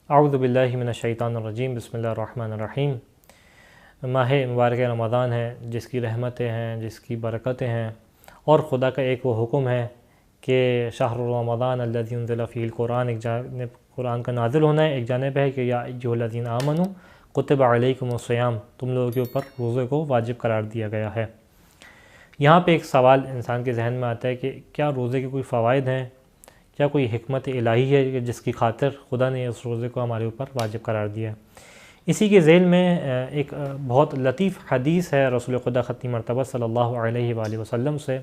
اعوذ باللہ من الشیطان الرجیم، بسم اللہ الرحمن الرحیم۔ ماہ مبارک رمضان ہے جس کی رحمتیں ہیں، جس کی برکتیں ہیں، اور خدا کا ایک وہ حکم ہے کہ شہر رمضان الذی انزل فیہ القرآن، ایک جانب قرآن کا نازل ہونا ہے، ایک جانب ہے کہ یا ایھا الذین آمنوا کتب علیکم الصیام، تم لوگوں کے اوپر روزے کو واجب قرار دیا گیا ہے۔ یہاں پہ ایک سوال انسان کے ذہن میں آتا ہے کہ کیا روزے کے کوئی فوائد ہیں، کیا کوئی حکمت الہی ہے کہ جس کی خاطر خدا نے اس روزے کو ہمارے اوپر واجب قرار دیا ہے؟ اسی کے ذیل میں ایک بہت لطیف حدیث ہے رسول خدا ختم مرتبہ صلی اللہ علیہ وآلہ وسلم سے،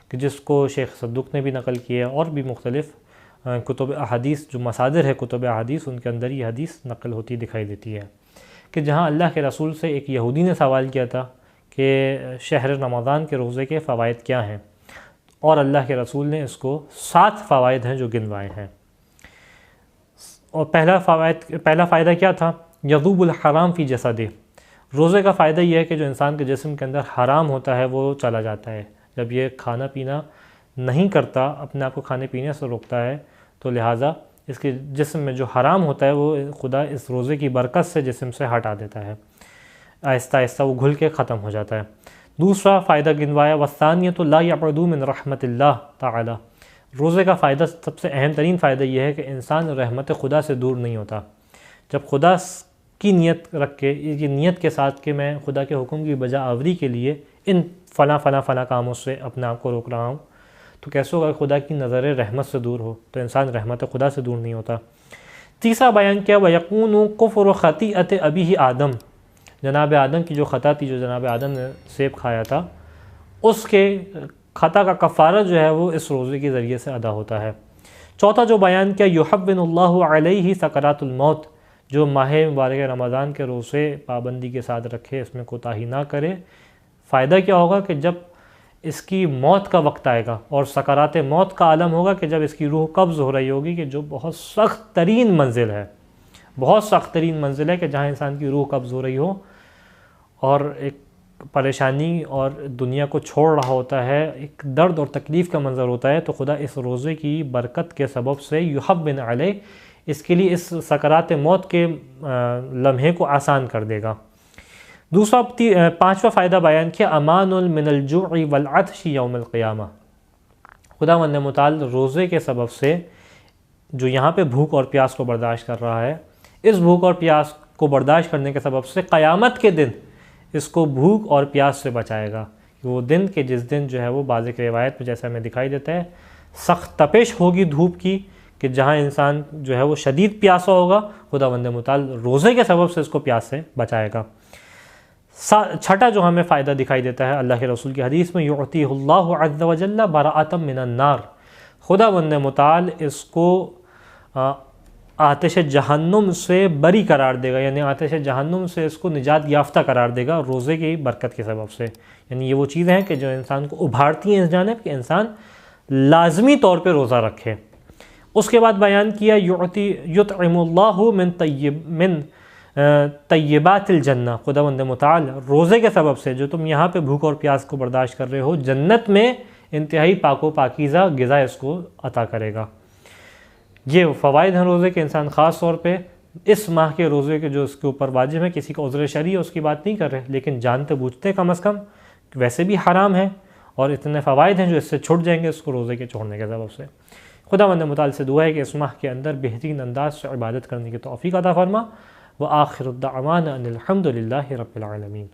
کہ جس کو شیخ صدوق نے بھی نقل کیا ہے، اور بھی مختلف کتب احادیث جو مصادر ہے کتب احادیث، ان کے اندر یہ حدیث نقل ہوتی دکھائی دیتی ہے، کہ جہاں اللہ کے رسول سے ایک یہودی نے سوال کیا تھا کہ شہر رمضان کے روزے کے فوائد کیا ہیں، اور اللہ کے رسول نے اس کو 7 فوائد ہیں جو گنوائے ہیں۔ اور پہلا فائدہ کیا تھا؟ یذوب الحرام فی جسدہ، روزے کا فائدہ یہ ہے کہ جو انسان کے جسم کے اندر حرام ہوتا ہے وہ چلا جاتا ہے۔ جب یہ کھانا پینا نہیں کرتا، اپنے آپ کو کھانے پینے سے روکتا ہے، تو لہٰذا اس کے جسم میں جو حرام ہوتا ہے وہ خدا اس روزے کی برکت سے جسم سے ہٹا دیتا ہے، آہستہ آہستہ وہ گھل کے ختم ہو جاتا ہے۔ دوسرا فائدہ گنوایا والثانیۃ لا یبعد من رحمت اللہ تعالی، روزے کا فائدہ سب سے اہم ترین فائدہ یہ ہے کہ انسان رحمت خدا سے دور نہیں ہوتا۔ جب خدا کی نیت رکھ کے، یہ نیت کے ساتھ کہ میں خدا کے حکم کی بجا آوری کے لیے ان فلاں کاموں سے اپنے آپ کو روک رہا ہوں، تو کیسے ہوگا خدا کی نظر رحمت سے دور ہو؟ تو انسان رحمت خدا سے دور نہیں ہوتا۔ تیسرا بیان کیا وَيَكُونُ كُفْرُ خَطِيئَةِ أَبِيهِ آدم، جناب آدم کی جو خطا تھی، جو جناب آدم نے سیب کھایا تھا، اس کے خطا کا کفارہ جو ہے وہ اس روزے کے ذریعے سے ادا ہوتا ہے۔ چوتھا جو بیان کیا یحبن اللہ علیہ سکرات الموت، جو ماہ مبارک رمضان کے روزے پابندی کے ساتھ رکھے، اس میں کوتاہی نہ کرے، فائدہ کیا ہوگا کہ جب اس کی موت کا وقت آئے گا، اور سکرات موت کا عالم ہوگا کہ جب اس کی روح قبض ہو رہی ہوگی، کہ جو بہت سخت ترین منزل ہے، بہت سخت ترین منزل ہے، کہ جہاں انسان کی روح قبض ہو رہی ہو اور ایک پریشانی اور دنیا کو چھوڑ رہا ہوتا ہے، ایک درد اور تکلیف کا منظر ہوتا ہے، تو خدا اس روزے کی برکت کے سبب سے یحبن علیہ، اس کے لیے اس سکرات موت کے لمحے کو آسان کر دے گا۔ دوسرا پانچواں فائدہ بیان کیا امان من الجوع والعطش یوم القیامہ، خداوند متعال روزے کے سبب سے جو یہاں پہ بھوک اور پیاس کو برداشت کر رہا ہے، اس بھوک اور پیاس کو برداشت کرنے کے سبب سے قیامت کے دن اس کو بھوک اور پیاس سے بچائے گا، کہ وہ دن کہ جس دن جو ہے وہ بعض ایک روایت میں جیسا ہمیں دکھائی دیتا ہے سخت تپش ہوگی دھوپ کی، کہ جہاں انسان جو ہے وہ شدید پیاسا ہوگا، خداوند متعال روزے کے سبب سے اس کو پیاس سے بچائے گا۔ چھٹا جو ہمیں فائدہ دکھائی دیتا ہے اللہ کے رسول کی حدیث میں، یعطیہ اللہ عز وجل براءۃ من النار، خداوند متعال اس کو آتش جہنم سے بری قرار دے گا، یعنی آتش جہنم سے اس کو نجات یافتہ قرار دے گا روزے کی برکت کے سبب سے۔ یعنی یہ وہ چیزیں ہیں کہ جو انسان کو ابھارتی ہیں اس جانب کہ انسان لازمی طور پہ روزہ رکھے۔ اس کے بعد بیان کیا یطعم اللہ من طیبات الجنہ، خداوند متعال روزے کے سبب سے جو تم یہاں پہ بھوک اور پیاس کو برداشت کر رہے ہو، جنت میں انتہائی پاک و پاکیزہ غذا اس کو عطا کرے گا۔ یہ فوائد ہیں روزے کے، انسان خاص طور پہ اس ماہ کے روزے کے جو اس کے اوپر واجب ہے، کسی کا عذر شرعی ہے اس کی بات نہیں کر رہے، لیکن جانتے بوجھتے کم از کم ویسے بھی حرام ہے، اور اتنے فوائد ہیں جو اس سے چھوٹ جائیں گے اس کو روزے کے چھوڑنے کے سبب سے۔ خداوند متعال سے دعا ہے کہ اس ماہ کے اندر بہترین انداز سے عبادت کرنے کی توفیق عطا فرما۔ وآخر الدعوانا ان الحمد للہ رب العالمین۔